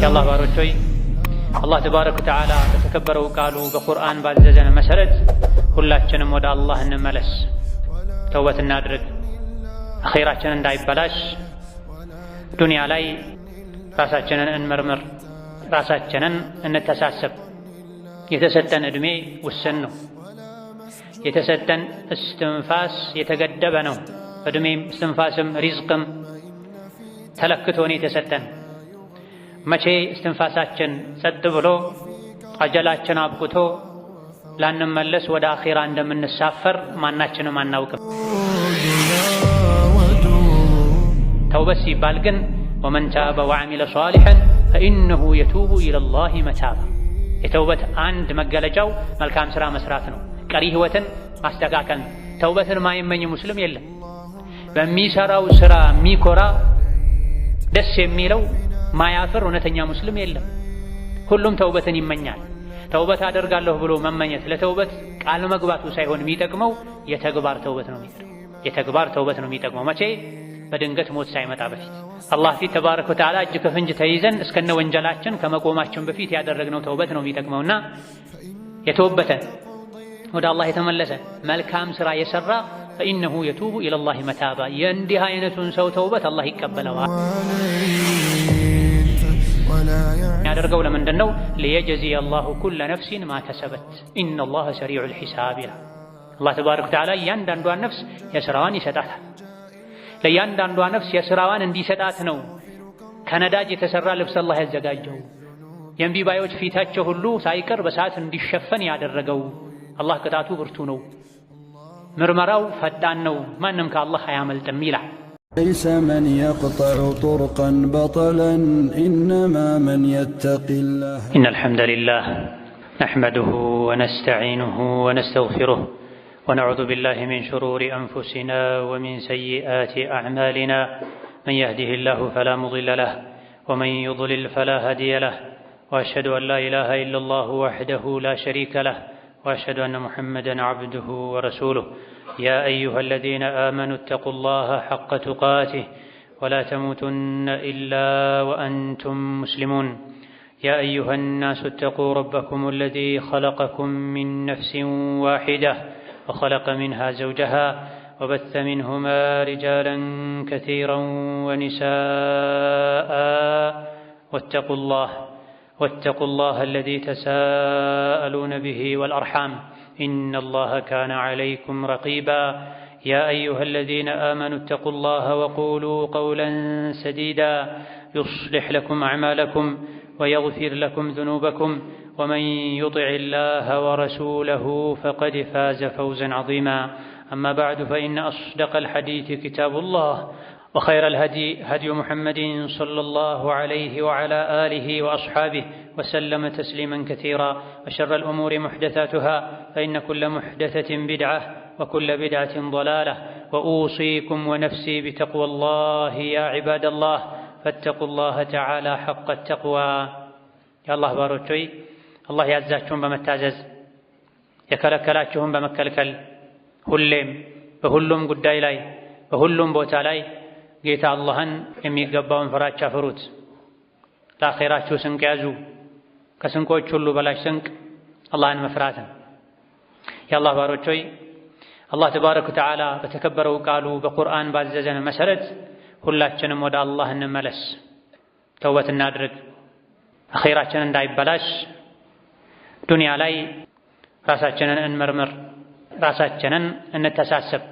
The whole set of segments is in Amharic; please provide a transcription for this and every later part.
يا الله باروتوي الله تبارك وتعالى تكبروا قالوا بقرآن ባዘዘን መሰረት ሁላችንም ወደ አላህ እንመለስ ተውበት እናድርግ አኺራችን እንዳይበላሽ ዱንያ ላይ ራሳችንን እንመርምር ራሳችንን እንተሳሰብ የተሰጠን እድሜ ውስን ነው የተሰጠን እስትንፋስ የተገደበ ነው እድሜም እስትንፋስም ሪዝቅም ተለክቶ ነው የተሰጠን መቼ እስትንፋሳችን ጸጥ ብሎ አጀላችን አብቅቶ ላንመለስ ወደ አኺራ እንደምንሳፈር ማናችንም አናውቅም ተውበት ሲባል ግን ومن تاب وعمل صالحا فإنه يتوب إلى الله متابا የተውበት አንድ መገለጫው መልካም ስራ መስራት ነው ቀሪ ህይወትን ማስተካከል ተውበትን ማይመኝ ሙስሊም የለም በሚሰራው ስራ ሚኮራ ደስ የሚለው ማያፍር እውነተኛ ሙስሊም የለም ሁሉም ተውበትን ይመኛል ተውበት አደርጋለሁ ብሎ መመኘት ለተውበት ቃል መግባቱ ሳይሆን የሚጠቅመው የተግባር ተውበት ነው የሚጠቅመው መቼ በድንገት ሞት ሳይመጣ በፊት አላህ ፊት ተባረከ ወተዓላ እጅ ከፍንጅ ተይዘን እስከነ ወንጀላችን ከመቆማችን በፊት ያደረግነው ተውበት ነው የሚጠቅመውና የተወበተ ወደ አላህ የተመለሰ መልካም ስራ የሰራ فإنه يتوب إلى الله متابا የእንዲህ አይነቱን ሰው ተውበት አላህ ይቀበለዋል ያደርገው ለምንድነው ليجزي الله كل نفس ما كسبت إن الله سريع الحساب አላህ ተባረከ ወተዓላ እያንዳንዷን ነፍስ የሥራዋን ይሰጣታል ለእያንዳንዷ ነፍስ የሥራዋን እንዲሰጣት ነው ከነዳጅ የተሰራ ልብስ አላህ ያዘጋጀው የእምቢባዮች ፊታቸው ሁሉ ሳይቀር በሰዓት እንዲሸፈን ያደረገው አላህ ቅጣቱ ብርቱ ነው ምርመራው ፈጣን ነው ማንም ከአላህ አያመልጥም ይላል ليس من يقطع طرقا بطلا إنما من يتقي الله إن الحمد لله نحمده ونستعينه ونستغفره ونعوذ بالله من شرور أنفسنا ومن سيئات أعمالنا من يهده الله فلا مضل له ومن يضلل فلا هادي له وأشهد أن لا إله إلا الله وحده لا شريك له وأشهد أن محمدًا عبده ورسوله يا أيها الذين آمنوا اتقوا الله حق تقاته ولا تموتن إلا وأنتم مسلمون يا أيها الناس اتقوا ربكم الذي خلقكم من نفس واحدة وخلق منها زوجها وبث منهما رجالا كثيرا ونساء واتقوا الله الذي تساءلون به والأرحام إن الله كان عليكم رقيبا يا أيها الذين آمنوا اتقوا الله وقولوا قولا سديدا يصلح لكم أعمالكم ويغفر لكم ذنوبكم ومن يطع الله ورسوله فقد فاز فوزا عظيما أما بعد فإن أصدق الحديث كتاب الله وخير الهدي هدي محمد صلى الله عليه وعلى آله وأصحابه وسلم تسليما كثيرا وشر الأمور محدثاتها فإن كل محدثة بدعة وكل بدعة ضلالة وأوصيكم ونفسي بتقوى الله يا عباد الله فاتقوا الله تعالى حق التقوى يا الله باروتوي الله يعزاكم بمتازز يكلكلاتكم بمكلكل በሁሉም ጉዳይ ላይ በሁሉም ቦታ ላይ ጌታ አላህን የሚገባውን ፍራቻ ፍሩት ለአኺራችሁ ስንቅ ያዙ ከስንቆች ሁሉ በላይ ስንቅ አላህን መፍራት ነው የአላህ ባሮች ሆይ አላህ ተባረከ ወተዓላ በተከበረው ቃሉ በቁርአን ባዘዘን መሰረት ሁላችንም ወደ አላህ እንመለስ ተውበት እናድርግ አኺራችን እንዳይበላሽ ዱንያ ላይ ራሳችንን እንመርምር ራሳችንን እንተሳሰብ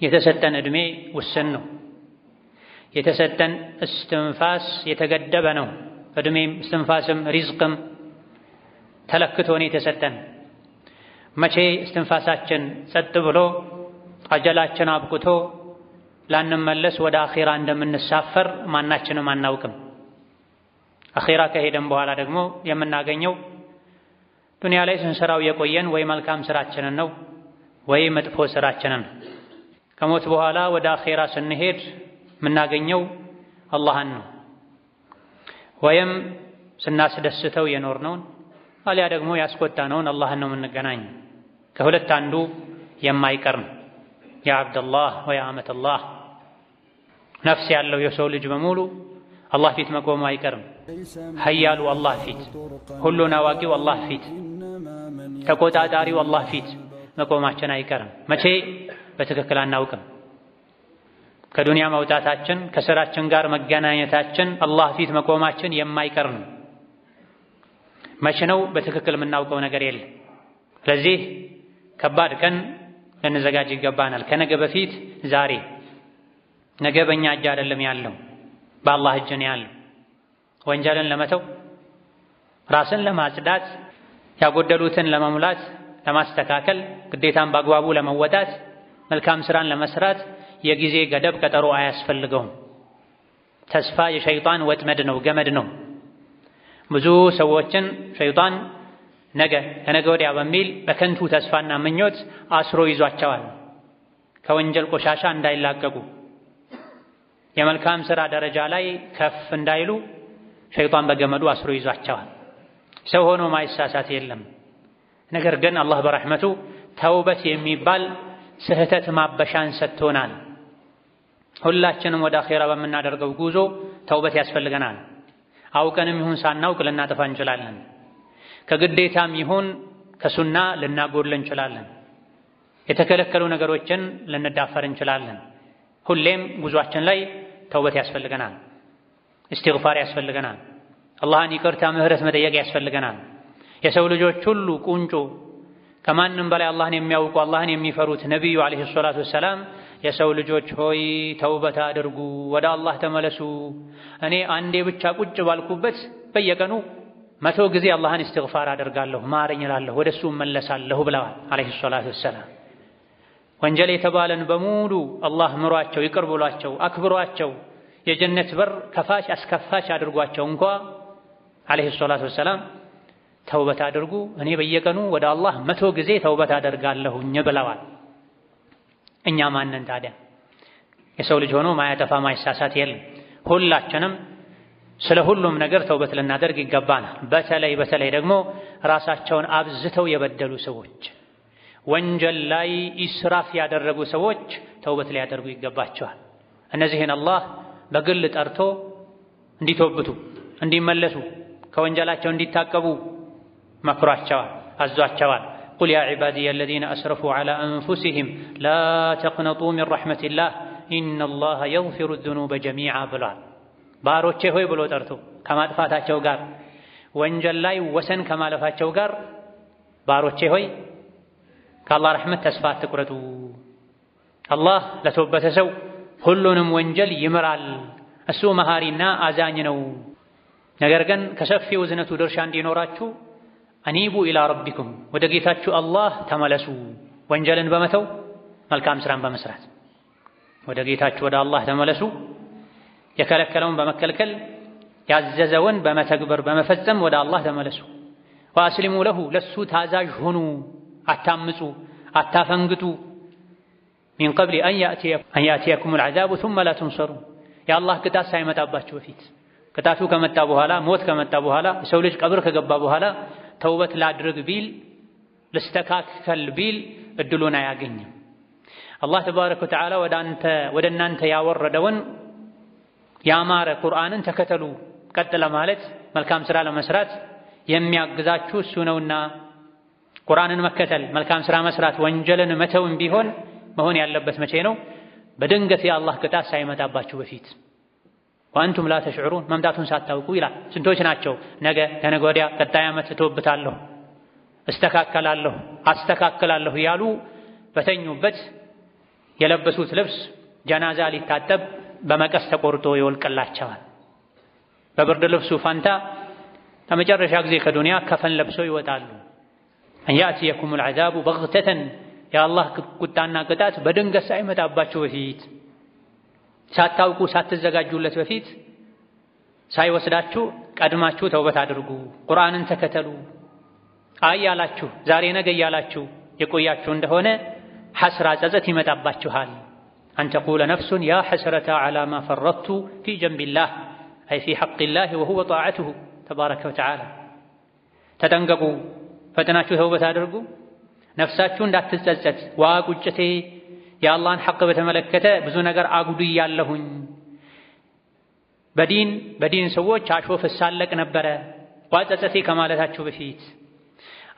የተሰጠን እድሜ ውስን ነው የተሰጠን እስትንፋስ የተገደበ ነው እድሜም እስትንፋስም ሪዝቅም ተለክቶ ነው የተሰጠን መቼ እስትንፋሳችን ጸጥ ብሎ አጀላችን አብቅቶ ላንመለስ ወደ አኺራ እንደምንሳፈር ማናችንም አናውቅም አኺራ ከሄደን በኋላ ደግሞ የምናገኘው ዱንያ ላይ ስንሰራው የቆየን ወይ መልካም ስራችንን ነው ወይ መጥፎ ስራችንን ከሞት በኋላ ወደ አኺራ ስንሄድ የምናገኘው አላህን ነው ወይም ስናስደስተው የኖርነውን አልያ ደግሞ ያስቆጣነውን አላህን ነው የምንገናኝ ከሁለት አንዱ የማይቀር ያ አብደላህ ወይ አመተላህ ነፍስ ያለው የሰው ልጅ በሙሉ አላህ ፊት መቆሙ አይቀርም። ሀያሉ አላህ ፊት፣ ሁሉን አዋቂው አላህ ፊት፣ ተቆጣጣሪው አላህ ፊት መቆማችን አይቀርም። መቼ በትክክል አናውቅም። ከዱንያ መውጣታችን ከስራችን ጋር መገናኘታችን አላህ ፊት መቆማችን የማይቀር ነው። መቼ ነው በትክክል የምናውቀው ነገር የለም። ስለዚህ ከባድ ቀን ልንዘጋጅ ይገባናል። ከነገ በፊት ዛሬ። ነገ በእኛ እጅ አይደለም ያለው፣ በአላህ እጅ ነው ያለው። ወንጀልን ለመተው፣ ራስን ለማጽዳት፣ ያጎደሉትን ለመሙላት፣ ለማስተካከል፣ ግዴታን በአግባቡ ለመወጣት፣ መልካም ስራን ለመስራት የጊዜ ገደብ ቀጠሮ አያስፈልገውም። ተስፋ የሸይጣን ወጥመድ ነው፣ ገመድ ነው። ብዙ ሰዎችን ሸይጣን ነገ ከነገ ወዲያ በሚል በከንቱ ተስፋና ምኞት አስሮ ይዟቸዋል። ከወንጀል ቆሻሻ እንዳይላቀቁ፣ የመልካም ሥራ ደረጃ ላይ ከፍ እንዳይሉ ሸይጣን በገመዱ አስሮ ይዟቸዋል። ሰው ሆኖ ማይሳሳት የለም። ነገር ግን አላህ በረሕመቱ ተውበት የሚባል ስህተት ማበሻን ሰጥቶናል። ሁላችንም ወደ አኼራ በምናደርገው ጉዞ ተውበት ያስፈልገናል። አውቀንም ይሁን ሳናውቅ ልናጠፋ እንችላለን። ከግዴታም ይሁን ከሱና ልናጎድል እንችላለን። የተከለከሉ ነገሮችን ልንዳፈር እንችላለን። ሁሌም ጉዟችን ላይ ተውበት ያስፈልገናል። እስትግፋር ያስፈልገናል። አላህን ይቅርታ ምህረት መጠየቅ ያስፈልገናል። የሰው ልጆች ሁሉ ቁንጮ ከማንም በላይ አላህን የሚያውቁ አላህን የሚፈሩት ነቢዩ ዓለይሂ ሰላቱ ወሰላም የሰው ልጆች ሆይ ተውበት አድርጉ፣ ወደ አላህ ተመለሱ፣ እኔ አንዴ ብቻ ቁጭ ባልኩበት በየቀኑ 100 ጊዜ አላህን እስትግፋር አደርጋለሁ፣ ማረኝ እላለሁ፣ ወደሱ እመለሳለሁ ብለዋል ዓለይሂ ሰላቱ ወሰላም። ወንጀል የተባለን በሙሉ አላህ ምሯቸው፣ ይቅር ብሏቸው፣ አክብሯቸው፣ የጀነት በር ከፋች አስከፋች አድርጓቸው እንኳ ዓለይሂ ሰላቱ ወሰላም ተውበት አድርጉ፣ እኔ በየቀኑ ወደ አላህ 100 ጊዜ ተውበት አደርጋለሁኝ ብለዋል። እኛ ማንን ታዲያ? የሰው ልጅ ሆኖ ማያጠፋ ማይሳሳት የለም። ሁላችንም ስለ ሁሉም ነገር ተውበት ልናደርግ ይገባናል። በተለይ ደግሞ ራሳቸውን አብዝተው የበደሉ ሰዎች፣ ወንጀል ላይ ኢስራፍ ያደረጉ ሰዎች ተውበት ሊያደርጉ ይገባቸዋል። እነዚህን አላህ በግል ጠርቶ እንዲተውብቱ፣ እንዲመለሱ፣ ከወንጀላቸው እንዲታቀቡ መክሯቸዋል፣ አዟቸዋል። ቁል ያ ዒባዲየ አለዚነ አስረፉ ዐላ አንፉሲሂም ላ ተቅነጡ ሚን ረሕመቲላህ ኢነላሃ የግፊሩ ዙኑበ ጀሚዓ ብሏል። ባሮቼ ሆይ ብሎ ጠርቶ ከማጥፋታቸው ጋር ወንጀል ላይ ወሰን ከማለፋቸው ጋር ባሮቼ ሆይ ከአላህ ረሕመት ተስፋ አትቁረጡ። አላህ ለተወበተ ሰው ሁሉንም ወንጀል ይምራል። እሱ መሃሪና አዛኝ ነው። ነገር ግን ከሰፊው እዝነቱ ድርሻ እንዲኖራችሁ አኒቡ ኢላ ረቢኩም ወደ ጌታችሁ አላህ ተመለሱ። ወንጀልን በመተው መልካም ስራን በመስራት ወደ ጌታችሁ ወደ አላህ ተመለሱ። የከለከለውን በመከልከል ያዘዘውን በመተግበር በመፈጸም ወደ አላህ ተመለሱ። ወአስሊሙ ለሁ ለሱ ታዛዥ ሁኑ። አታምፁ፣ አታፈንግጡ። ሚን ቀብሊ አን ያእቲየኩሙል ዐዛቡ ሱመ ላ ቱንሰሩን የአላህ ቅጣት ሳይመጣባችሁ በፊት ቅጣቱ ከመጣ በኋላ ሞት ከመጣ በኋላ የሰው ልጅ ቀብር ከገባ በኋላ ተውበት ላድርግ ቢል ልስተካከል ቢል እድሉን አያገኝም። አላህ ተባረከ ወተዓላ ወደ እናንተ ያወረደውን ያማረ ቁርአንን ተከተሉ ቀጥ ለማለት መልካም ስራ ለመስራት የሚያግዛችሁ እሱ ነውና ቁርአንን መከተል መልካም ስራ መስራት ወንጀልን መተውም ቢሆን መሆን ያለበት መቼ ነው? በድንገት የአላህ ቅጣት ሳይመጣባችሁ በፊት ወአንቱም ላ ተሽዑሩን መምጣቱን ሳታውቁ ይላል። ስንቶች ናቸው ነገ ከነገ ወዲያ ቀጣይ ዓመት እተውብታለሁ፣ እስተካከላለሁ፣ አስተካክላለሁ ያሉ በተኙበት የለበሱት ልብስ ጀናዛ ሊታጠብ በመቀስ ተቆርጦ ይወልቅላቸዋል። በብርድ ልብሱ ፋንታ ለመጨረሻ ጊዜ ከዱንያ ከፈን ለብሰው ይወጣሉ። አን ያእቲየኩሙል ዐዛቡ በግተተን የአላህ ቁጣና ቅጣት በድንገት ሳይመጣባችሁ በፊት ሳታውቁ ሳትዘጋጁለት በፊት ሳይወስዳችሁ ቀድማችሁ ተውበት አድርጉ፣ ቁርአንን ተከተሉ። ያላችሁ ዛሬ ነገ ያላችሁ የቆያችሁ እንደሆነ ሐስራ ጸጸት ይመጣባችኋል። አን ተቁለ ነፍሱን ያ ሐስረተ ዐላ ማ ፈረጥቱ ፊ ጀንቢላህ አይ ፊ ሐቂላህ ወሁወ ጣዓቱሁ ተባረከ ወተዓላ። ተጠንቀቁ፣ ፈጥናችሁ ተውበት አድርጉ። ነፍሳችሁ እንዳትጸጸት ዋ ቁጭቴ የአላህን ሐቅ በተመለከተ ብዙ ነገር አጉድያለሁኝ፣ በዲን ሰዎች አሾፍ ሳለቅ ነበረ ዋጸጸቴ ከማለታችሁ በፊት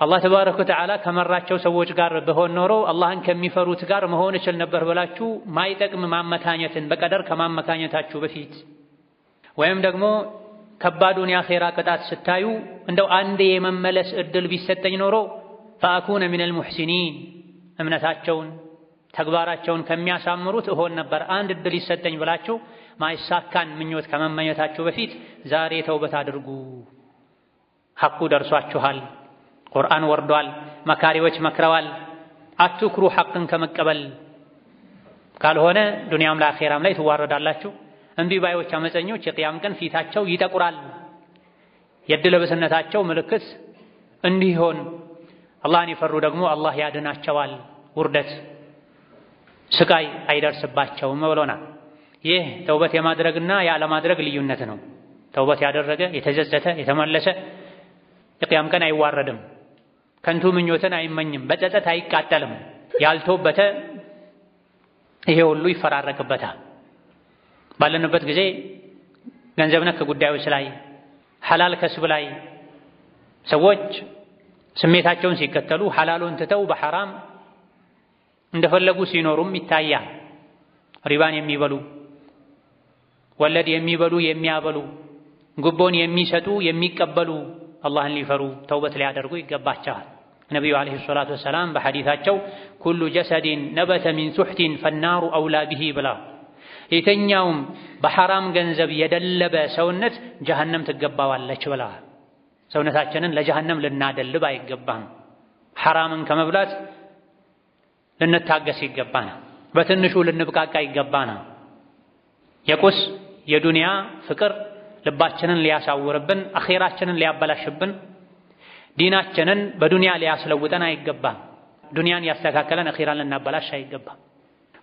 አላህ ተባረከ ወተዓላ ከመራቸው ሰዎች ጋር በሆን ኖሮ አላህን ከሚፈሩት ጋር መሆን እችል ነበር ብላችሁ ማይጠቅም ማመካኘትን በቀደር ከማመካኘታችሁ በፊት ወይም ደግሞ ከባዱን የአኺራ ቅጣት ስታዩ እንደው አንዴ የመመለስ እድል ቢሰጠኝ ኖሮ ፈአኩነ ሚነል ሙሕሲኒን እምነታቸውን ተግባራቸውን ከሚያሳምሩት እሆን ነበር አንድ እድል ይሰጠኝ ብላችሁ ማይሳካን ምኞት ከመመኘታችሁ በፊት ዛሬ ተውበት አድርጉ። ሐቁ ደርሷችኋል። ቁርአን ወርዷል። መካሪዎች መክረዋል። አትኩሩ ሐቅን ከመቀበል ካልሆነ ዱንያም ላይ አኺራም ላይ ትዋረዳላችሁ። እምቢ ባዮች አመፀኞች የቂያም ቀን ፊታቸው ይጠቁራል። የድለብስነታቸው ምልክት እንዲሆን አላህን የፈሩ ደግሞ አላህ ያድናቸዋል። ውርደት ስቃይ አይደርስባቸውም ብሎናል። ይህ ተውበት የማድረግና ያለማድረግ ልዩነት ነው። ተውበት ያደረገ የተዘዘተ የተመለሰ የቂያም ቀን አይዋረድም። ከንቱ ምኞትን አይመኝም። በጸጸት አይቃጠልም። ያልተውበተ ይሄ ሁሉ ይፈራረቅበታል። ባለንበት ጊዜ ገንዘብ ነክ ጉዳዮች ላይ ሐላል ከስብ ላይ ሰዎች ስሜታቸውን ሲከተሉ ሐላሉን ትተው በሐራም እንደፈለጉ ሲኖሩም ይታያል። ሪባን የሚበሉ ወለድ የሚበሉ የሚያበሉ ጉቦን የሚሰጡ የሚቀበሉ አላህን ሊፈሩ ተውበት ሊያደርጉ ይገባቸዋል። ነቢዩ ዓለይሂ ሰላቱ ወሰላም በሐዲታቸው ኩሉ ጀሰዲን ነበተ ሚን ሱሕቲን ፈናሩ አውላ ቢሂ ብላ የተኛውም በሐራም ገንዘብ የደለበ ሰውነት ጀሀነም ትገባዋለች ብለዋል። ሰውነታችንን ለጀሀነም ልናደልብ አይገባም። ሐራምን ከመብላት ልንታገስ ይገባናል። በትንሹ ልንብቃቃ ይገባናል። የቁስ የዱንያ ፍቅር ልባችንን ሊያሳውርብን፣ አኼራችንን ሊያበላሽብን፣ ዲናችንን በዱንያ ሊያስለውጠን አይገባም። ዱንያን ያስተካከለን አኼራን ልናበላሽ አይገባም።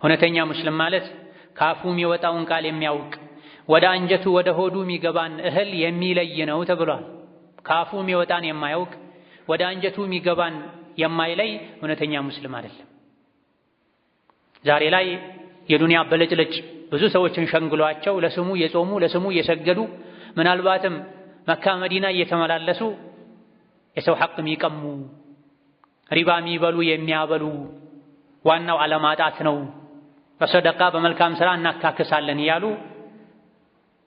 እውነተኛ ሙስሊም ማለት ካፉ የሚወጣውን ቃል የሚያውቅ ወደ አንጀቱ ወደ ሆዱ የሚገባን እህል የሚለይ ነው ተብሏል። ካፉ የሚወጣን የማያውቅ ወደ አንጀቱ የሚገባን የማይለይ እውነተኛ ሙስሊም አይደለም። ዛሬ ላይ የዱንያ በለጭለጭ ብዙ ሰዎችን ሸንግሏቸው ለስሙ የጾሙ ለስሙ የሰገዱ ምናልባትም መካ መዲና እየተመላለሱ የሰው ሐቅ የሚቀሙ ሪባ የሚበሉ የሚያበሉ ዋናው አለማጣት ነው፣ በሰደቃ በመልካም ሥራ እናካክሳለን እያሉ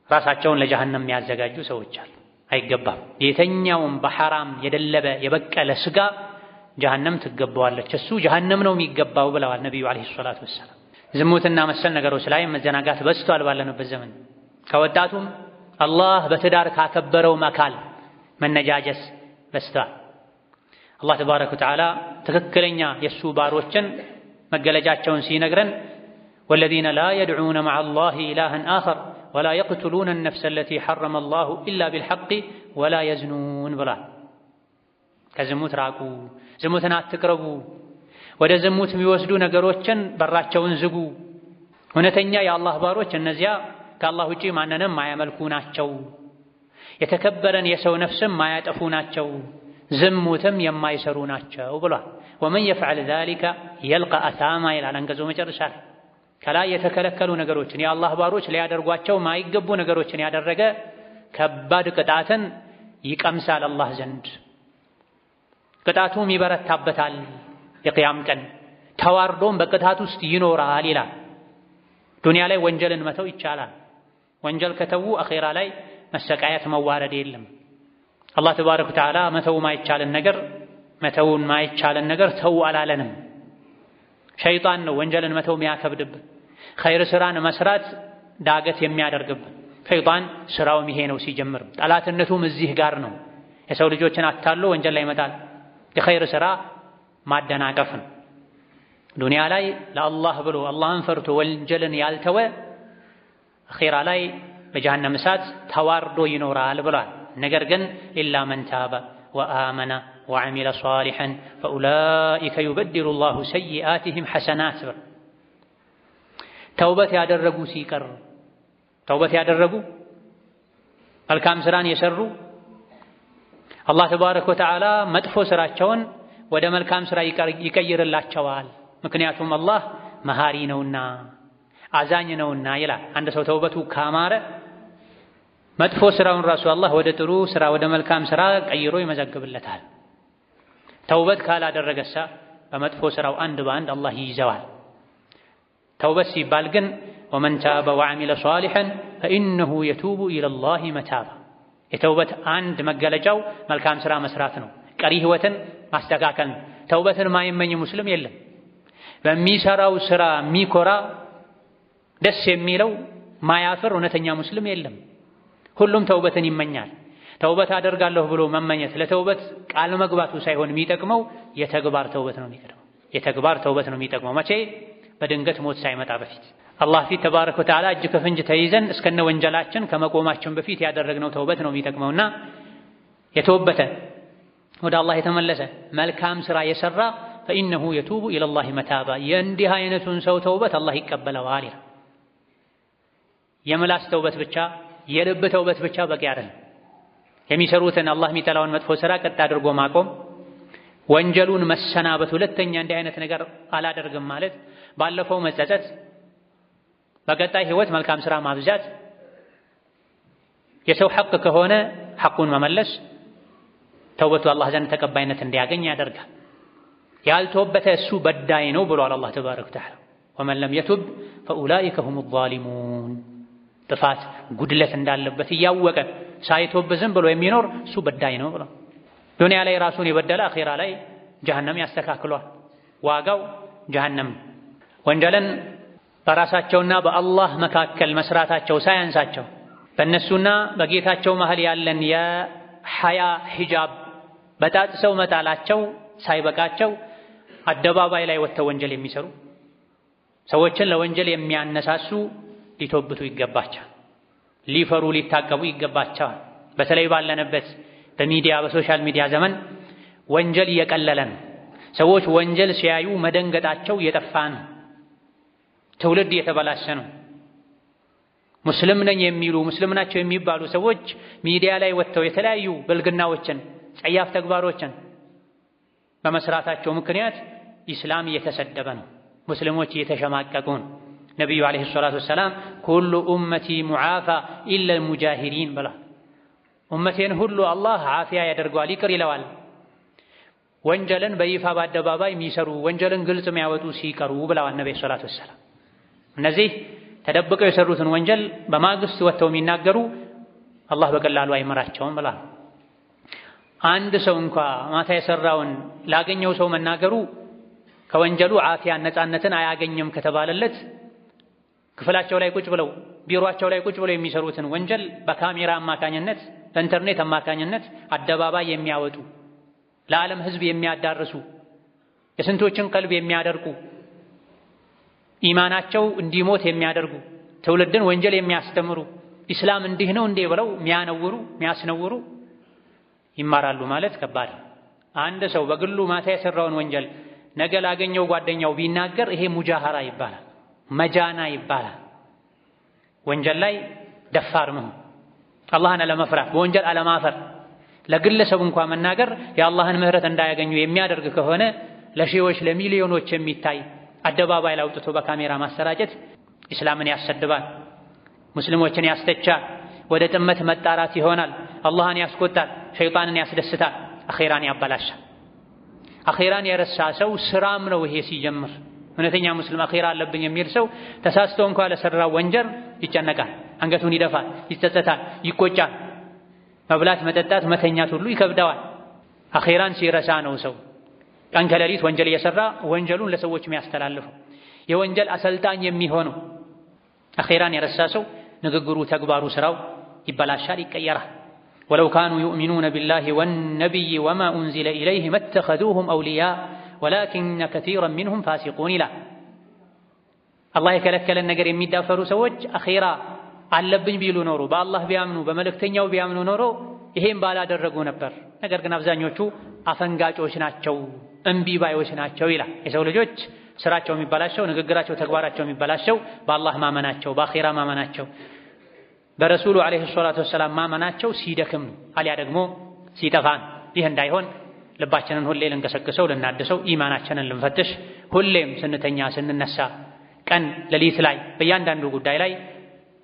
ራሳቸውን ለጀሀነም የሚያዘጋጁ ሰዎች አሉ። አይገባም። የተኛውም በሐራም የደለበ የበቀለ ስጋ ጀሀነም ትገባዋለች፣ እሱ ጀሀነም ነው የሚገባው ብለዋል ነቢዩ ዓለይሂ ሰላቱ ወሰላም። ዝሙትና መሰል ነገሮች ላይ መዘናጋት በዝቷል ባለንበት ዘመን። ከወጣቱም አላህ በትዳር ካከበረው አካል መነጃጀስ በዝቷል። አላህ ተባረከ ወተዓላ ትክክለኛ የእሱ ባሮችን መገለጫቸውን ሲነግረን ወለዚነ ላ የድዑነ መዐ አላሂ ኢላሀን አኸር ወላ የቅቱሉነ ነፍሰ አለቲ ሐረመ አላሁ ኢላ ቢልሐቅ ወላ የዝኑን ብሏል። ከዝሙት ራቁ፣ ዝሙትን አትቅረቡ፣ ወደ ዝሙት የሚወስዱ ነገሮችን በራቸውን ዝጉ። እውነተኛ የአላህ ባሮች እነዚያ ከአላህ ውጪ ማንንም ማያመልኩ ናቸው፣ የተከበረን የሰው ነፍስም ማያጠፉ ናቸው፣ ዝሙትም የማይሰሩ ናቸው ብሏል። ወመን የፍዐል ዛሊከ የልቀ አሳማ ይላል አንቀጹ መጨረሻ። ከላይ የተከለከሉ ነገሮችን የአላህ ባሮች ሊያደርጓቸው ማይገቡ ነገሮችን ያደረገ ከባድ ቅጣትን ይቀምሳል አላህ ዘንድ። ቅጣቱም ይበረታበታል። የቅያም ቀን ተዋርዶም በቅጣት ውስጥ ይኖራል ይላል። ዱንያ ላይ ወንጀልን መተው ይቻላል። ወንጀል ከተዉ አኼራ ላይ መሰቃየት መዋረድ የለም። አላህ ተባረከ ወተዓላ መተውን ማይቻልን ነገር ተው አላለንም። ሸይጣን ነው ወንጀልን መተው የሚያከብድብን፣ ኸይር ስራን መስራት ዳገት የሚያደርግብን። ሸይጣን ስራውም ይሄ ነው ሲጀምር፣ ጠላትነቱም እዚህ ጋር ነው። የሰው ልጆችን አታሎ ወንጀል ላይ ይመጣል። የኸይር ስራ ማደናቀፍ ነው። ዱንያ ላይ ለአላህ ብሎ አላህን ፈርቶ ወንጀልን ያልተወ አኼራ ላይ በጀሃነም እሳት ተዋርዶ ይኖራል ብሏል። ነገር ግን ኢላ መን ታበ ወአመነ ወዐሚለ ሷሊሐን ፈኡላኢከ ዩበድሉ ላሁ ሰይአቲሂም ሐሰናት። ተውበት ያደረጉ ሲቀር ተውበት ያደረጉ መልካም ስራን የሰሩ አላህ ተባረከ ወተዓላ መጥፎ ስራቸውን ወደ መልካም ስራ ይቀይርላቸዋል። ምክንያቱም አላህ መሃሪ ነውና አዛኝ ነውና ይላል። አንድ ሰው ተውበቱ ካማረ መጥፎ ስራውን ራሱ አላህ ወደ ጥሩ ስራ ወደ መልካም ስራ ቀይሮ ይመዘግብለታል። ተውበት ካላደረገሳ በመጥፎ ስራው አንድ በአንድ አላህ ይይዘዋል። ተውበት ሲባል ግን ወመን ታበ ወዐሚለ ሷሊሐን ፈኢነሁ የቱቡ ኢለላሂ መታባ። የተውበት አንድ መገለጫው መልካም ስራ መስራት ነው። ቀሪ ህይወትን ማስተካከል ነው። ተውበትን ማይመኝ ሙስሊም የለም። በሚሰራው ስራ የሚኮራ ደስ የሚለው ማያፍር እውነተኛ ሙስሊም የለም። ሁሉም ተውበትን ይመኛል። ተውበት አደርጋለሁ ብሎ መመኘት ለተውበት ቃል መግባቱ ሳይሆን የሚጠቅመው የተግባር ተውበት ነው የሚቀድመው። የተግባር ተውበት ነው የሚጠቅመው። መቼ? በድንገት ሞት ሳይመጣ በፊት አላህ ፊት ተባረከ ወተዓላ እጅ ከፍንጅ ተይዘን እስከነ ወንጀላችን ከመቆማችን በፊት ያደረግነው ተውበት ነው የሚጠቅመውና የተወበተ ወደ አላህ የተመለሰ መልካም ስራ የሰራ ፈኢነሁ የቱቡ ኢለላሂ መታባ። የእንዲህ አይነቱን ሰው ተውበት አላህ ይቀበለዋል ይላል። የምላስ ተውበት ብቻ የልብ ተውበት ብቻ በቂ አይደለም። የሚሰሩትን አላህ የሚጠላውን መጥፎ ስራ ቀጥ አድርጎ ማቆም፣ ወንጀሉን መሰናበት፣ ሁለተኛ እንዲህ አይነት ነገር አላደርግም ማለት፣ ባለፈው መጸጸት፣ በቀጣይ ህይወት መልካም ስራ ማብዛት፣ የሰው ሐቅ ከሆነ ሐቁን መመለስ፣ ተውበቱ አላህ ዘንድ ተቀባይነት እንዲያገኝ ያደርጋል። ያልተወበተ እሱ በዳይ ነው ብሏል አላህ ተባረከ ወተዓላ። ወመን ለም የቱብ ፈኡላኢከ ሁሙ ዛሊሙን። ጥፋት ጉድለት እንዳለበት እያወቀ ሳይተውብ ዝም ብሎ የሚኖር እሱ በዳይ ነው ብሏል። ዱንያ ላይ ራሱን የበደለ አኺራ ላይ ጀሀነም ያስተካክሏል። ዋጋው ጀሀነም። ወንጀልን በራሳቸውና በአላህ መካከል መስራታቸው ሳያንሳቸው በእነሱና በጌታቸው መሃል ያለን የሐያ ሂጃብ በጣጥሰው መጣላቸው ሳይበቃቸው አደባባይ ላይ ወጥተው ወንጀል የሚሰሩ ሰዎችን ለወንጀል የሚያነሳሱ ሊተውብቱ ይገባቸዋል። ሊፈሩ ሊታቀቡ ይገባቸዋል። በተለይ ባለንበት በሚዲያ በሶሻል ሚዲያ ዘመን ወንጀል እየቀለለ ነው። ሰዎች ወንጀል ሲያዩ መደንገጣቸው እየጠፋ ነው። ትውልድ እየተበላሸ ነው። ሙስሊም ነኝ የሚሉ ሙስሊም ናቸው የሚባሉ ሰዎች ሚዲያ ላይ ወጥተው የተለያዩ ብልግናዎችን፣ ጸያፍ ተግባሮችን በመስራታቸው ምክንያት ኢስላም እየተሰደበ ነው። ሙስሊሞች እየተሸማቀቁ ነው። ነቢዩ ዓለይሂ ሰላቱ ወሰላም ኩሉ ኡመቲ ሙዓፋ ኢለል ሙጃሂሪን ብላ ኡመቴን ሁሉ አላህ ዓፊያ ያደርገዋል፣ ይቅር ይለዋል። ወንጀልን በይፋ በአደባባይ የሚሰሩ ወንጀልን ግልጽ የሚያወጡ ሲቀሩ ብለዋል ነቢዩ ሰላቱ ወሰላም። እነዚህ ተደብቀው የሰሩትን ወንጀል በማግስት ወጥተው የሚናገሩ አላህ በቀላሉ አይመራቸውም ብላ አንድ ሰው እንኳ ማታ የሰራውን ላገኘው ሰው መናገሩ ከወንጀሉ ዓፊያ ነፃነትን አያገኝም ከተባለለት ክፍላቸው ላይ ቁጭ ብለው ቢሮአቸው ላይ ቁጭ ብለው የሚሰሩትን ወንጀል በካሜራ አማካኝነት በኢንተርኔት አማካኝነት አደባባይ የሚያወጡ ለዓለም ሕዝብ የሚያዳርሱ የስንቶችን ቀልብ የሚያደርቁ ኢማናቸው እንዲሞት የሚያደርጉ ትውልድን ወንጀል የሚያስተምሩ ኢስላም እንዲህ ነው እንዴ ብለው የሚያስነውሩ ይማራሉ ማለት ከባድ። አንድ ሰው በግሉ ማታ የሰራውን ወንጀል ነገ ላገኘው ጓደኛው ቢናገር ይሄ ሙጃሃራ ይባላል፣ መጃና ይባላል። ወንጀል ላይ ደፋር መሆን፣ አላህን አለመፍራት፣ በወንጀል አለማፈር፣ ለግለሰብ እንኳን መናገር የአላህን ምህረት እንዳያገኙ የሚያደርግ ከሆነ ለሺዎች ለሚሊዮኖች የሚታይ አደባባይ ላይ አውጥቶ በካሜራ ማሰራጨት ኢስላምን ያሰድባል፣ ሙስሊሞችን ያስተቻል፣ ወደ ጥመት መጣራት ይሆናል፣ አላህን ያስቆጣል፣ ሸይጣንን ያስደስታል፣ አኺራን ያበላሻል። አኺራን የረሳ ሰው ስራም ነው ይሄ ሲጀምር። እውነተኛ ሙስሊም አኺራ አለብኝ የሚል ሰው ተሳስቶ እንኳን ለሰራው ወንጀል ይጨነቃል፣ አንገቱን ይደፋል፣ ይጸጸታል፣ ይቆጫል። መብላት፣ መጠጣት፣ መተኛት ሁሉ ይከብደዋል። አኺራን ሲረሳ ነው ሰው ቀን ከሌሊት ወንጀል እየሰራ ወንጀሉን ለሰዎች የሚያስተላልፈው የወንጀል አሰልጣኝ የሚሆነው። አኺራን የረሳ ሰው ንግግሩ፣ ተግባሩ፣ ስራው ይበላሻል፣ ይቀየራል። ወለው ካኑ ዩእሚኑነ ቢላሂ ወነቢይ ወማ ኡንዚለ ኢለይሂ መተኸዙሁም አውሊያ ወላኪነ ከሲረን ሚንሁም ፋሲቁን ይላል። አላህ የከለከለን ነገር የሚዳፈሩ ሰዎች አኺራ አለብኝ ቢሉ ኖሮ በአላህ ቢያምኑ በመልእክተኛው ቢያምኑ ኖሮ ይሄን ባላደረጉ ነበር። ነገር ግን አብዛኞቹ አፈንጋጮች ናቸው፣ እምቢ ባዮች ናቸው ይላል። የሰው ልጆች ስራቸው የሚበላሸው፣ ንግግራቸው፣ ተግባራቸው የሚበላሸው በአላህ ማመናቸው፣ በአኺራ ማመናቸው፣ በረሱሉ ዓለይሂ ሰላቱ ወሰላም ማመናቸው ሲደክም ነው፣ አሊያ ደግሞ ሲጠፋ ነው። ይህ እንዳይሆን ልባችንን ሁሌ ልንቀሰቅሰው፣ ልናድሰው፣ ኢማናችንን ልንፈትሽ፣ ሁሌም ስንተኛ ስንነሳ፣ ቀን ሌሊት ላይ በእያንዳንዱ ጉዳይ ላይ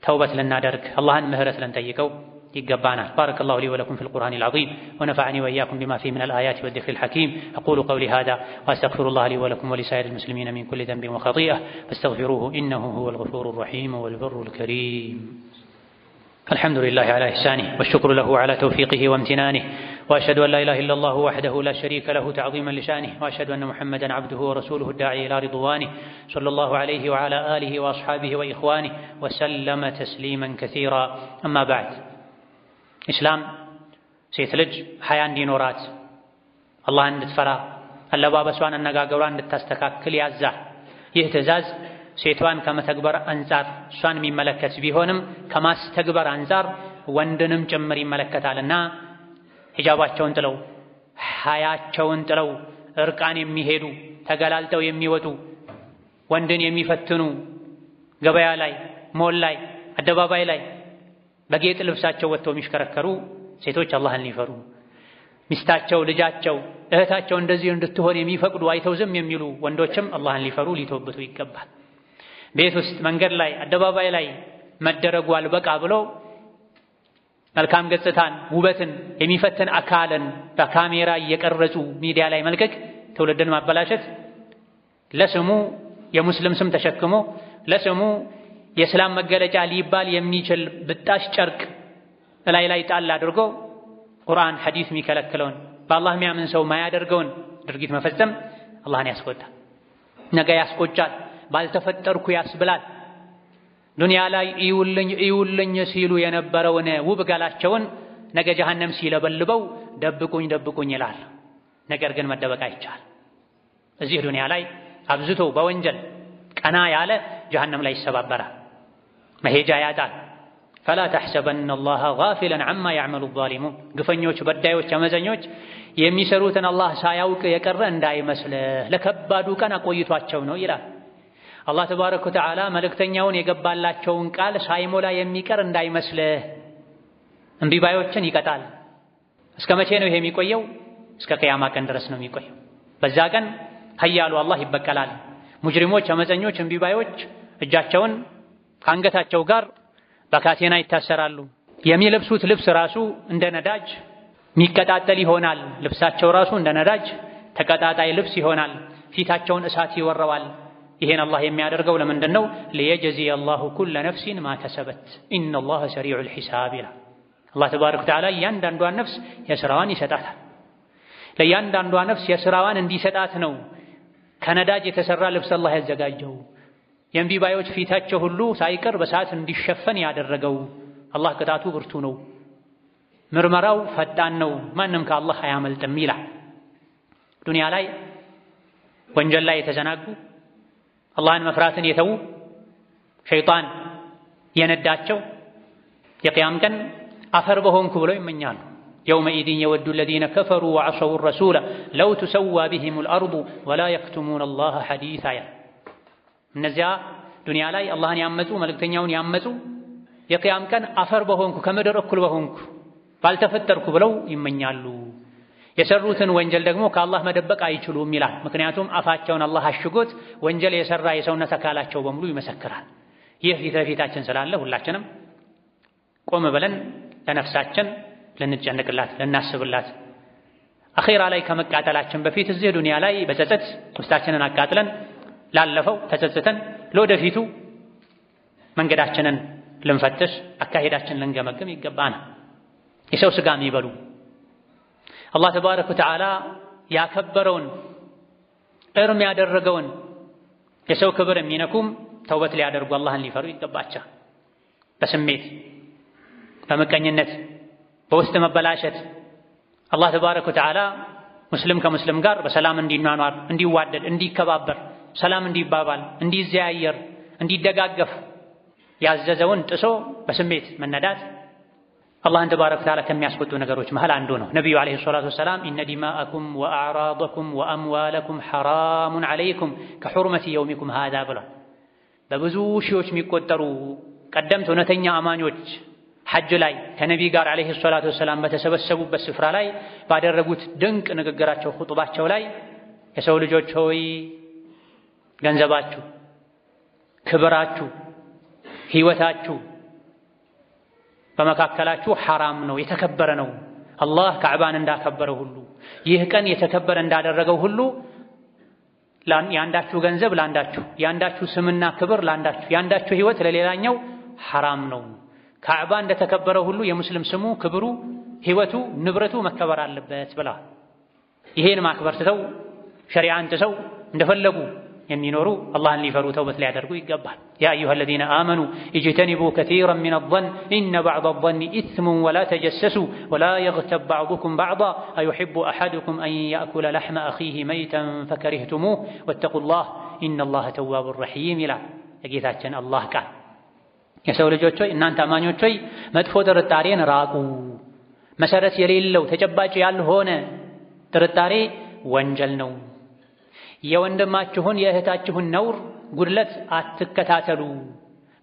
ተውበት ልናደርግ፣ አላህን ምህረት ልንጠይቀው يقبانا. بارك الله لي ولكم في القرآن العظيم ونفعني وإياكم بما فيه من الآيات والذكر الحكيم. أقول قولي هذا وأستغفر الله لي ولكم ولسائر المسلمين من كل ذنب وخطيئة فاستغفروه إنه هو الغفور الرحيم والبر الكريم. الحمد لله على إحسانه والشكر له على توفيقه وامتنانه، وأشهد أن لا إله إلا الله وحده لا شريك له تعظيما لشانه، وأشهد أن محمدا عبده ورسوله الداعي إلى رضوانه صلى الله عليه وعلى آله وأصحابه وإخوانه وسلم تسليما كثيرا. أما بعد، إسلام ሴት ልጅ ሐያ እንዲኖራት አላህን እንድትፈራ አለባበሷን አነጋገሯን እንድታስተካክል ያዛል። ይህ ትዕዛዝ ሴቷን ከመተግበር አንፃር እሷን የሚመለከት ቢሆንም ከማስተግበር አንፃር ወንድንም ጭምር ይመለከታልና ሂጃባቸውን ጥለው ሐያቸውን ጥለው እርቃን የሚሄዱ ተገላልጠው የሚወጡ ወንድን የሚፈትኑ ገበያ ላይ፣ ሞል ላይ፣ አደባባይ ላይ በጌጥ ልብሳቸው ወጥተው የሚሽከረከሩ ሴቶች አላህን ሊፈሩ፣ ሚስታቸው፣ ልጃቸው፣ እህታቸው እንደዚህ እንድትሆን የሚፈቅዱ አይተው ዝም የሚሉ ወንዶችም አላህን ሊፈሩ ሊተወብቱ ይገባል። ቤት ውስጥ፣ መንገድ ላይ፣ አደባባይ ላይ መደረጉ አልበቃ ብሎ መልካም ገጽታን ውበትን የሚፈትን አካልን በካሜራ እየቀረጹ ሚዲያ ላይ መልቀቅ ትውልድን ማበላሸት ለስሙ የሙስሊም ስም ተሸክሞ ለስሙ የእስላም መገለጫ ሊባል የሚችል ብጣሽ ጨርቅ ላይ ጣል አድርጎ ቁርአን ሐዲስ የሚከለክለውን በአላህ የሚያምን ሰው ማያደርገውን ድርጊት መፈጸም አላህን ያስቆጣል፣ ነገ ያስቆጫል፣ ባልተፈጠርኩ ያስብላል። ዱንያ ላይ እዩልኝ ሲሉ የነበረውን ውብ ገላቸውን ነገ ጀሃነም ሲለበልበው ደብቁኝ ይላል። ነገር ግን መደበቅ አይቻል። እዚህ ዱንያ ላይ አብዝቶ በወንጀል ቀና ያለ ጀሃነም ላይ ይሰባበራል፣ መሄጃ ያጣል። ፈላ ተሕሰበነ አላህ ጋፊለን ዐማ ያዕመሉ ዛሊሙን። ግፈኞች፣ በዳዮች፣ አመፀኞች የሚሰሩትን አላህ ሳያውቅ የቀረ እንዳይመስልህ ለከባዱ ቀን አቆይቷቸው ነው ይላል። አላህ ተባረከ ወተዓላ መልእክተኛውን የገባላቸውን ቃል ሳይሞላ የሚቀር እንዳይመስልህ። እምቢባዮችን ይቀጣል። እስከ መቼ ነው ይሄ የሚቆየው? እስከ ቅያማ ቀን ድረስ ነው የሚቆየው። በዛ ቀን ኃያሉ አላህ ይበቀላል። ሙጅሪሞች፣ አመፀኞች፣ እምቢባዮች እጃቸውን ከአንገታቸው ጋር በካቴና ይታሰራሉ። የሚለብሱት ልብስ ራሱ እንደ ነዳጅ የሚቀጣጠል ይሆናል። ልብሳቸው ራሱ እንደ ነዳጅ ተቀጣጣይ ልብስ ይሆናል። ፊታቸውን እሳት ይወረዋል። ይሄን አላህ የሚያደርገው ለምንድን ነው? ሊየጅዚየ አላሁ ኩለ ነፍሲን ማ ከሰበት ኢነላህ ሰሪዑል ሒሳብ ይላል። አላህ ተባረከ ወተዓላ እያንዳንዷን ነፍስ የሥራዋን ይሰጣታል። ለእያንዳንዷ ነፍስ የሥራዋን እንዲሰጣት ነው ከነዳጅ የተሰራ ልብስ አላህ ያዘጋጀው። የእምቢባዮች ፊታቸው ሁሉ ሳይቀር በሰዓት እንዲሸፈን ያደረገው አላህ ቅጣቱ ብርቱ ነው፣ ምርመራው ፈጣን ነው፣ ማንም ከአላህ አያመልጥም ይላል። ዱንያ ላይ ወንጀል ላይ የተዘናጉ አላህን መፍራትን የተዉ ሸይጣን የነዳቸው የቅያም ቀን አፈር በሆንኩ ብለው ይመኛሉ። የውመኢዝን የወዱ አለዚነ ከፈሩ ወዐሰው ረሱለ ለው ቱሰዋ ቢሂሙል አርዱ ወላ የክቱሙነ አላህ ሐዲሳ። እነዚያ ዱንያ ላይ አላህን ያመፁ መልእክተኛውን ያመፁ የቅያም ቀን አፈር በሆንኩ ከምድር እኩል በሆንኩ ባልተፈጠርኩ ብለው ይመኛሉ። የሰሩትን ወንጀል ደግሞ ከአላህ መደበቅ አይችሉም ይላል። ምክንያቱም አፋቸውን አላህ አሽጎት ወንጀል የሰራ የሰውነት አካላቸው በሙሉ ይመሰክራል። ይህ ፊት ለፊታችን ስላለ ሁላችንም ቆም ብለን ለነፍሳችን ልንጨነቅላት፣ ልናስብላት አኺራ ላይ ከመቃጠላችን በፊት እዚህ ዱንያ ላይ በጸጸት ውስጣችንን አቃጥለን ላለፈው ተጸጽተን ለወደፊቱ መንገዳችንን ልንፈትሽ፣ አካሄዳችንን ልንገመግም ይገባናል። የሰው ስጋ የሚበሉ አላህ ተባረከ ወተዓላ ያከበረውን እርም ያደረገውን የሰው ክብር የሚነኩም ተውበት ሊያደርጉ አላህን ሊፈሩ ይገባቸዋል። በስሜት በመቀኝነት በውስጥ መበላሸት አላህ ተባረከ ወተዓላ ሙስሊም ከሙስሊም ጋር በሰላም እንዲኗኗር፣ እንዲዋደድ፣ እንዲከባበር፣ ሰላም እንዲባባል፣ እንዲዘያየር፣ እንዲደጋገፍ ያዘዘውን ጥሶ በስሜት መነዳት አላህን ተባረከ ወተዓላ ከሚያስቆጡ ነገሮች መሃል አንዱ ነው። ነቢዩ ዓለይሂ ሰላቱ ወሰላም ኢነ ዲማአኩም ወአዕራደኩም ወአምዋለኩም ሐራሙን ዓለይኩም ከሑርመቲ የውሚኩም ሃዛ ብሏል። በብዙ ሺዎች የሚቆጠሩ ቀደምት እውነተኛ አማኞች ሐጅ ላይ ከነቢ ጋር ዓለይሂ ሰላቱ ወሰላም በተሰበሰቡበት ስፍራ ላይ ባደረጉት ድንቅ ንግግራቸው ኹጥባቸው ላይ የሰው ልጆች ሆይ ገንዘባችሁ፣ ክብራችሁ፣ ሕይወታችሁ በመካከላችሁ ሐራም ነው የተከበረ ነው አላህ ካዕባን እንዳከበረው ሁሉ ይህ ቀን የተከበረ እንዳደረገው ሁሉ ያንዳችሁ ገንዘብ ላንዳችሁ ያንዳችሁ ስምና ክብር ላንዳችሁ ያንዳችሁ ህይወት ለሌላኛው ሐራም ነው ካዕባ እንደተከበረው ሁሉ የሙስሊም ስሙ ክብሩ ህይወቱ ንብረቱ መከበር አለበት ብላ ይሄን ማክበር ትተው ሸሪዓን ጥሰው እንደፈለጉ የሚኖሩ አላህን ሊፈሩ ተውበት ሊያደርጉ ይገባል ያ አዩሃ الذين آمنوا اجتنبوا كثيرا من الظن إن بعض الظن إثم ولا تجسسوا ولا يغتب بعضكم بعضا أيحب أحدكم أن يأكل لحم أخيه ميتا فكرهتموه واتقوا الله إن الله تواب رحيم ይላል የጌታችን አላህ ቃል የሰው ልጆች ሆይ እናንተ አማኞች ሆይ መጥፎ ጥርጣሬን ራቁ መሰረት የሌለው ተጨባጭ ያልሆነ ጥርጣሬ ወንጀል ነው የወንድማችሁን የእህታችሁን ነውር ጉድለት አትከታተሉ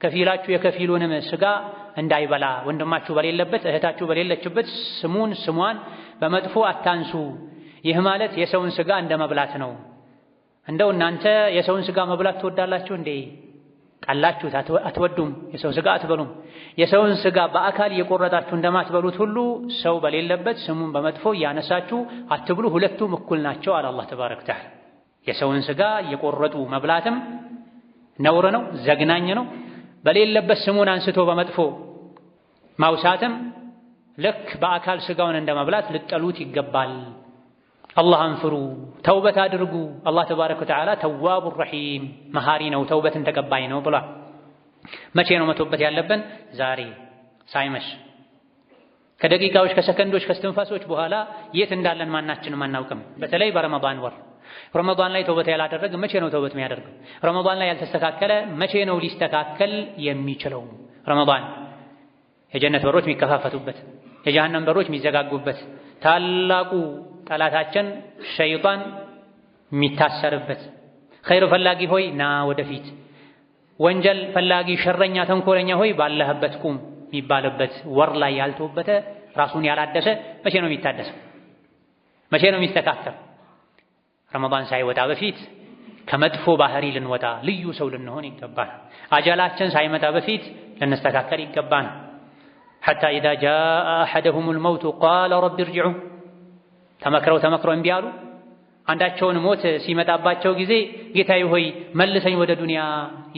ከፊላችሁ የከፊሉንም ስጋ እንዳይበላ ወንድማችሁ በሌለበት እህታችሁ በሌለችበት ስሟን በመጥፎ አታንሱ ይህ ማለት የሰውን ስጋ እንደመብላት ነው እንደው እናንተ የሰውን ስጋ መብላት ትወዳላችሁ እንዴ ቃላችሁ አትወዱም የሰው ስጋ አትበሉም የሰውን ስጋ በአካል የቆረጣችሁ እንደማትበሉት ሁሉ ሰው በሌለበት ስሙን በመጥፎ ያነሳችሁ አትብሉ ሁለቱም እኩል ናቸው አለ አላህ ተባረከ ወተዓላ የሰውን ስጋ የቆረጡ መብላትም ነውር ነው ዘግናኝ ነው በሌለበት ስሙን አንስቶ በመጥፎ ማውሳትም ልክ በአካል ስጋውን እንደመብላት ልጠሉት ይገባል አላህን ፍሩ ተውበት አድርጉ አላህ ተባረከ ወተዓላ ተዋቡ ረሂም መሃሪ ነው ተውበትን ተቀባይ ነው ብሏል መቼ ነው መተውበት ያለብን ዛሬ ሳይመሽ ከደቂቃዎች ከሰከንዶች ከስትንፋሶች በኋላ የት እንዳለን ማናችንም አናውቅም በተለይ በረመዳን ወር ረመዳን ላይ ተውበት ያላደረገ መቼ ነው ተውበት የሚያደርገው ረመዳን ላይ ያልተስተካከለ መቼ ነው ሊስተካከል የሚችለው ረመዳን የጀነት በሮች የሚከፋፈቱበት የጀሃነም በሮች የሚዘጋጉበት ታላቁ ጠላታችን ሸይጣን የሚታሰርበት ኸይር ፈላጊ ሆይ ና ወደፊት ወንጀል ፈላጊ ሸረኛ ተንኮለኛ ሆይ ባለህበት ቁም የሚባልበት ወር ላይ ያልተውበተ ራሱን ያላደሰ መቼ ነው የሚታደሰው መቼ ነው የሚስተካከል ረመዳን ሳይወጣ በፊት ከመጥፎ ባህሪ ልንወጣ ልዩ ሰው ልንሆን ይገባል አጃላችን ሳይመጣ በፊት ልንስተካከል ይገባል حتى إذا جاء أحدهم الموت قال رب ارجعون ተመክረው እምቢ አሉ አንዳቸውን ሞት ሲመጣባቸው ጊዜ ጌታዬ ሆይ መልሰኝ ወደ ዱንያ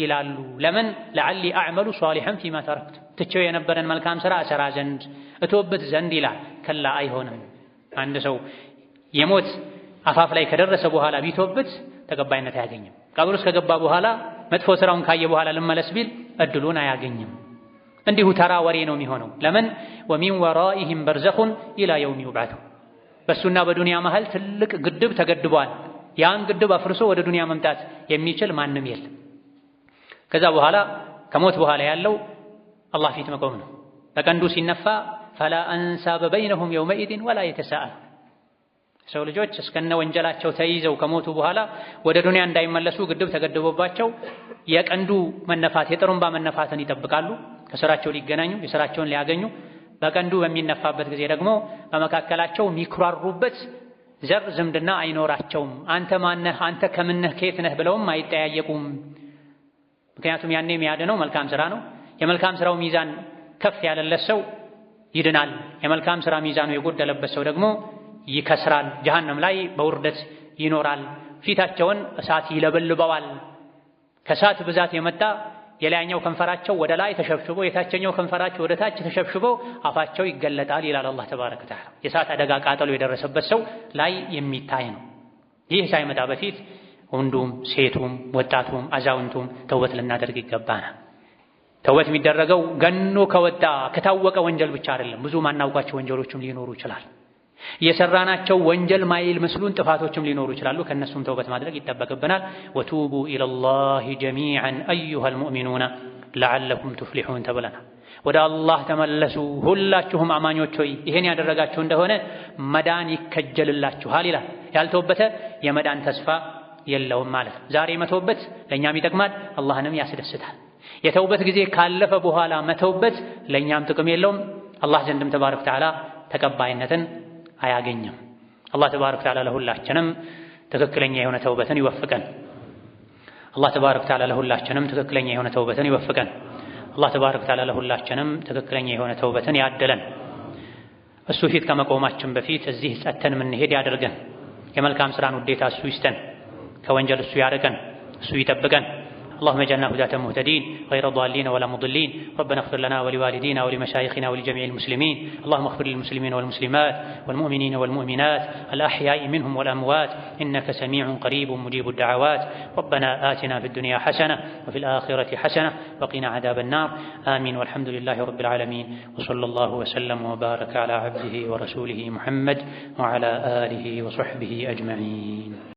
ይላሉ ለምን لعلي أعمل صالحا فيما تركت ትቼው የነበረን መልካም ሥራ እሰራ ዘንድ እተውበት ዘንድ ይላል ከላ አይሆንም አንድ ሰው የሞት አፋፍ ላይ ከደረሰ በኋላ ቢተውበት ተቀባይነት አያገኝም ቀብር ውስጥ ከገባ በኋላ መጥፎ ሥራውን ካየ በኋላ ልመለስ ቢል እድሉን አያገኝም እንዲሁ ተራ ወሬ ነው የሚሆነው ለምን ومن ورائهم برزخ إلى يوم يبعثون በሱና በዱንያ መሃል ትልቅ ግድብ ተገድቧል ያን ግድብ አፍርሶ ወደ ዱንያ መምጣት የሚችል ማንም የለም ከዛ በኋላ ከሞት በኋላ ያለው አላህ ፊት መቆም ነው በቀንዱ ሲነፋ فلا أنساب بينهم يومئذ ولا يتساءل ሰው ልጆች እስከነ ወንጀላቸው ተይዘው ከሞቱ በኋላ ወደ ዱንያ እንዳይመለሱ ግድብ ተገድቦባቸው የቀንዱ መነፋት የጥሩምባ መነፋትን ይጠብቃሉ ከስራቸው ሊገናኙ የስራቸውን ሊያገኙ በቀንዱ በሚነፋበት ጊዜ ደግሞ በመካከላቸው የሚኩራሩበት ዘር ዝምድና አይኖራቸውም አንተ ማነህ አንተ ከምነህ ከየት ነህ ብለውም አይጠያየቁም ምክንያቱም ያኔ የሚያድነው መልካም ሥራ ነው የመልካም ሥራው ሚዛን ከፍ ያለለት ሰው ይድናል የመልካም ሥራ ሚዛኑ የጎደለበት ሰው ደግሞ ይከስራል ጀሃነም ላይ በውርደት ይኖራል ፊታቸውን እሳት ይለበልበዋል ከእሳት ብዛት የመጣ የላይኛው ከንፈራቸው ወደ ላይ ተሸብሽቦ የታችኛው ከንፈራቸው ወደ ታች ተሸብሽቦ አፋቸው ይገለጣል ይላል አላህ ተባረከ ወተዓላ የእሳት አደጋ ቃጠሎ የደረሰበት ሰው ላይ የሚታይ ነው ይህ ሳይመጣ በፊት ወንዱም ሴቱም ወጣቱም አዛውንቱም ተውበት ልናደርግ ይገባናል ተውበት የሚደረገው ገኖ ከወጣ ከታወቀ ወንጀል ብቻ አይደለም ብዙ ማናውቃቸው ወንጀሎችም ሊኖሩ ይችላል የሰራናቸው ወንጀል ማይል መስሉን ጥፋቶችም ሊኖሩ ይችላሉ ከነሱም ተውበት ማድረግ ይተበከበናል ወቱቡ ኢለላሂ ጀሚዓን አዩሃል ሙእሚኑና ለዓለኩም ትፍሊሑን ተብለና ወደ አላህ ተመለሱ ሁላችሁም አማኞች ሆይ ይሄን ያደረጋችሁ እንደሆነ መዳን ይከጀልላችኋል ይላል ያልተውበተ የመዳን ተስፋ የለውም ማለት ዛሬ መተውበት ለኛም ይጠቅማል አላህንም ያስደስታል የተውበት ጊዜ ካለፈ በኋላ መተውበት ለኛም ጥቅም የለውም አላህ ዘንድም ተባረከ ወተዓላ ተቀባይነትን አያገኝም አላህ ተባረከ ወተዓላ ለሁላችንም ትክክለኛ የሆነ ተውበትን ይወፍቀን አላህ ተባረከ ወተዓላ ለሁላችንም ትክክለኛ የሆነ ተውበትን ይወፍቀን አላህ ተባረከ ወተዓላ ለሁላችንም ትክክለኛ የሆነ ተውበትን ያደለን። እሱ ፊት ከመቆማችን በፊት እዚህ ጸጥተን የምንሄድ ያደርገን። የመልካም ስራን ውዴታ እሱ ይስጠን። ከወንጀል እሱ ያርቀን፣ እሱ ይጠብቀን። اللهم اجعلنا هداة مهتدين غير ضالين ولا مضلين. ربنا اغفر لنا ولوالدينا ولمشايخنا ولجميع المسلمين. اللهم اغفر للمسلمين والمسلمات والمؤمنين والمؤمنات الأحياء منهم والأموات إنك سميع قريب مجيب الدعوات. ربنا آتنا في الدنيا حسنة وفي الآخرة حسنة وقنا عذاب النار. آمين والحمد لله رب العالمين. وصلى الله وسلم وبارك على عبده ورسوله محمد وعلى آله وصحبه أجمعين.